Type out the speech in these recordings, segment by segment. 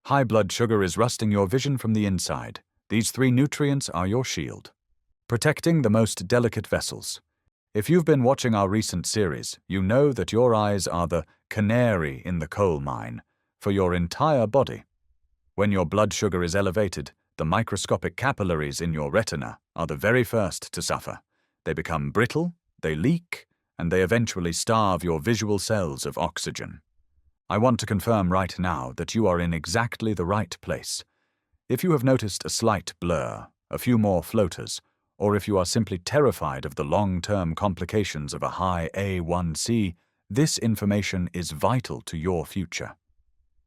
High blood sugar is rusting your vision from the inside. These 3 nutrients are your shield. Protecting the most delicate vessels. If you've been watching our recent series, you know that your eyes are the canary in the coal mine for your entire body. When your blood sugar is elevated, the microscopic capillaries in your retina are the very first to suffer. They become brittle, they leak, and they eventually starve your visual cells of oxygen. I want to confirm right now that you are in exactly the right place. If you have noticed a slight blur, a few more floaters, or if you are simply terrified of the long-term complications of a high A1C, this information is vital to your future.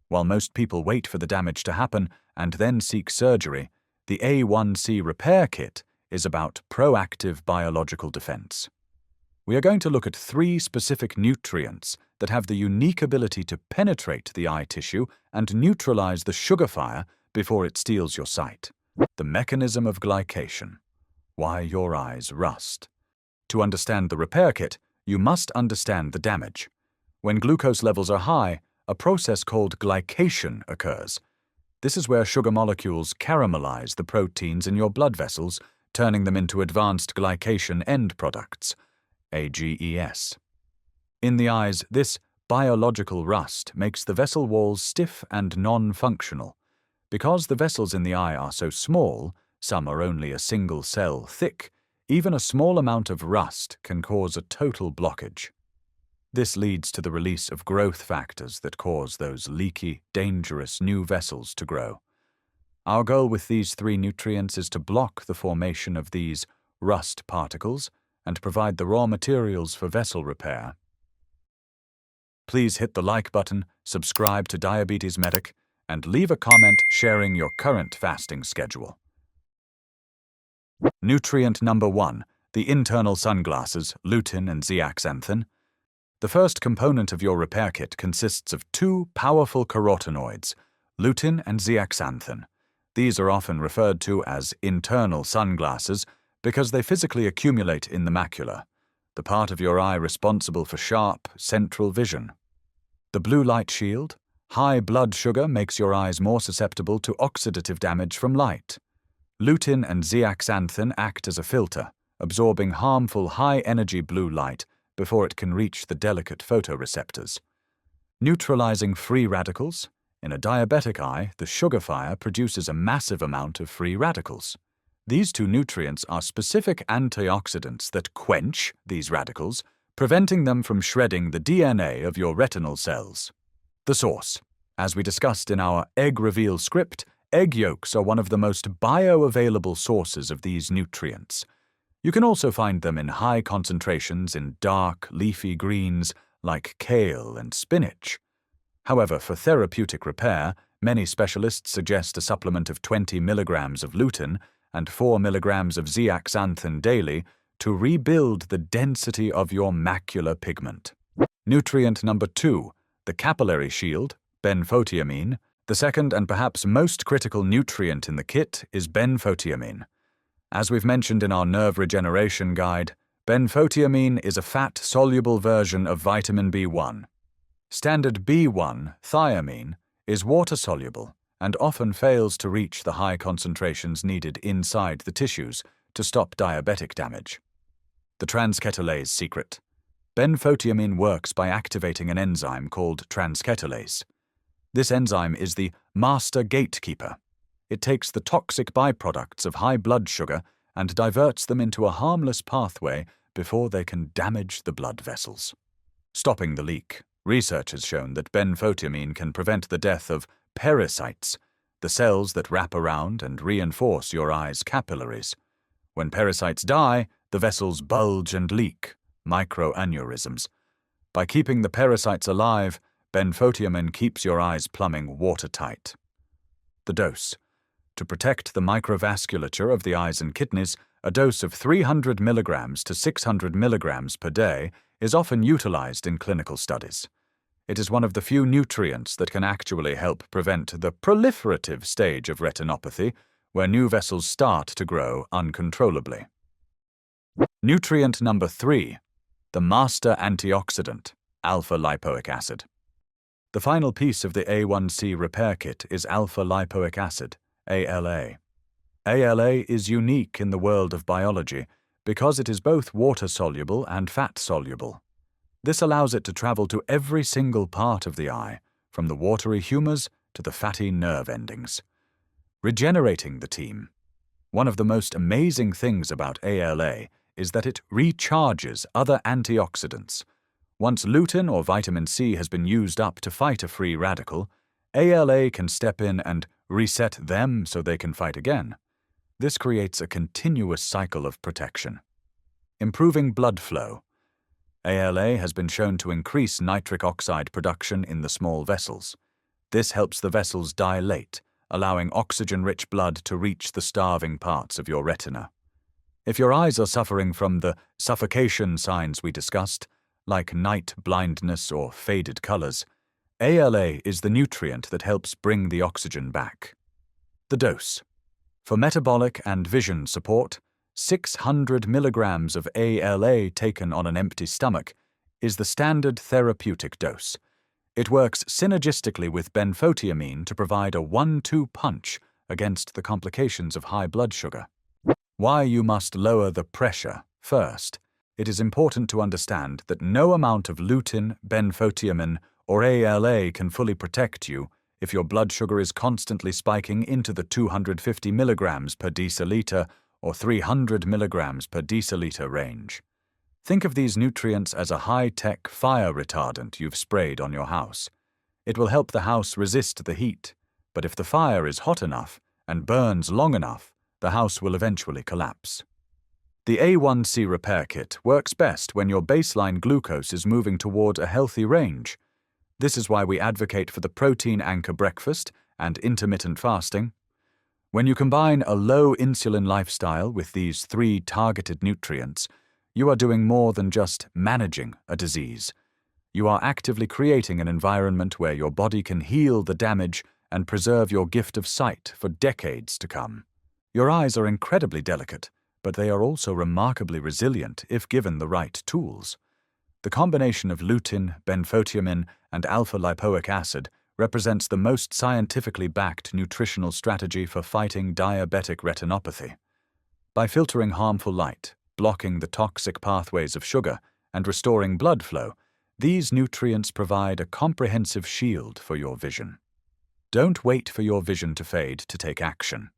While most people wait for the damage to happen and then seek surgery, the A1C Repair Kit is about proactive biological defense. We are going to look at 3 specific nutrients that have the unique ability to penetrate the eye tissue and neutralize the sugar fire before it steals your sight. The mechanism of glycation. Why your eyes rust. To understand the repair kit, you must understand the damage. When glucose levels are high, a process called glycation occurs. This is where sugar molecules caramelize the proteins in your blood vessels, turning them into advanced glycation end products, AGEs. In the eyes, this biological rust makes the vessel walls stiff and non-functional. Because the vessels in the eye are so small, some are only a single cell thick, even a small amount of rust can cause a total blockage. This leads to the release of growth factors that cause those leaky, dangerous new vessels to grow. Our goal with these 3 nutrients is to block the formation of these rust particles and provide the raw materials for vessel repair. Please hit the like button, subscribe to Diabetes Medic, and leave a comment sharing your current fasting schedule. Nutrient number 1, the internal sunglasses, lutein and zeaxanthin. The first component of your repair kit consists of 2 powerful carotenoids, lutein and zeaxanthin. These are often referred to as internal sunglasses because they physically accumulate in the macula, the part of your eye responsible for sharp, central vision. The blue light shield. High blood sugar makes your eyes more susceptible to oxidative damage from light. Lutein and zeaxanthin act as a filter, absorbing harmful high-energy blue light before it can reach the delicate photoreceptors. Neutralizing free radicals. In a diabetic eye, the sugar fire produces a massive amount of free radicals. These 2 nutrients are specific antioxidants that quench these radicals, preventing them from shredding the DNA of your retinal cells. The source. As we discussed in our egg reveal script, egg yolks are one of the most bioavailable sources of these nutrients. You can also find them in high concentrations in dark, leafy greens like kale and spinach. However, for therapeutic repair, many specialists suggest a supplement of 20 milligrams of lutein and 4 milligrams of zeaxanthin daily to rebuild the density of your macular pigment. Nutrient number 2, the capillary shield, benfotiamine. The second and perhaps most critical nutrient in the kit is benfotiamine. As we've mentioned in our nerve regeneration guide, benfotiamine is a fat-soluble version of vitamin B1. Standard B1, thiamine, is water-soluble and often fails to reach the high concentrations needed inside the tissues to stop diabetic damage. The transketolase secret. Benfotiamine works by activating an enzyme called transketolase. This enzyme is the master gatekeeper. It takes the toxic byproducts of high blood sugar and diverts them into a harmless pathway before they can damage the blood vessels. Stopping the leak. Research has shown that benfotiamine can prevent the death of pericytes, the cells that wrap around and reinforce your eye's capillaries. When pericytes die, the vessels bulge and leak, microaneurysms. By keeping the pericytes alive, benfotiamine keeps your eyes plumbing watertight. The dose. To protect the microvasculature of the eyes and kidneys, a dose of 300 milligrams to 600 milligrams per day is often utilized in clinical studies. It is one of the few nutrients that can actually help prevent the proliferative stage of retinopathy, where new vessels start to grow uncontrollably. Nutrient number 3, the master antioxidant, alpha-lipoic acid. The final piece of the A1C Repair Kit is alpha-lipoic acid, ALA. ALA is unique in the world of biology because it is both water-soluble and fat-soluble. This allows it to travel to every single part of the eye, from the watery humors to the fatty nerve endings. Regenerating the team. One of the most amazing things about ALA is that it recharges other antioxidants. Once lutein or vitamin C has been used up to fight a free radical, ALA can step in and reset them so they can fight again. This creates a continuous cycle of protection. Improving blood flow. ALA has been shown to increase nitric oxide production in the small vessels. This helps the vessels dilate, allowing oxygen-rich blood to reach the starving parts of your retina. If your eyes are suffering from the suffocation signs we discussed, like night blindness or faded colors, ALA is the nutrient that helps bring the oxygen back. The dose. For metabolic and vision support, 600 milligrams of ALA taken on an empty stomach is the standard therapeutic dose. It works synergistically with benfotiamine to provide a 1-2 punch against the complications of high blood sugar. Why you must lower the pressure first. It is important to understand that no amount of lutein, benfotiamine, or ALA can fully protect you if your blood sugar is constantly spiking into the 250 milligrams per deciliter or 300 milligrams per deciliter range. Think of these nutrients as a high-tech fire retardant you've sprayed on your house. It will help the house resist the heat, but if the fire is hot enough and burns long enough, the house will eventually collapse. The A1C Repair Kit works best when your baseline glucose is moving toward a healthy range. This is why we advocate for the protein anchor breakfast and intermittent fasting. When you combine a low insulin lifestyle with these 3 targeted nutrients, you are doing more than just managing a disease. You are actively creating an environment where your body can heal the damage and preserve your gift of sight for decades to come. Your eyes are incredibly delicate, but they are also remarkably resilient if given the right tools. The combination of lutein, benfotiamine, and alpha-lipoic acid represents the most scientifically backed nutritional strategy for fighting diabetic retinopathy. By filtering harmful light, blocking the toxic pathways of sugar, and restoring blood flow, these nutrients provide a comprehensive shield for your vision. Don't wait for your vision to fade to take action.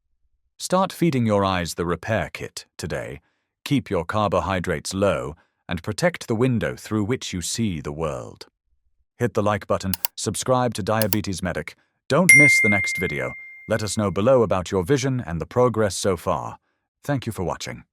Start feeding your eyes the Repair Kit today, keep your carbohydrates low, and protect the window through which you see the world. Hit the like button, subscribe to Diabetes Medic. Don't miss the next video. Let us know below about your vision and the progress so far. Thank you for watching.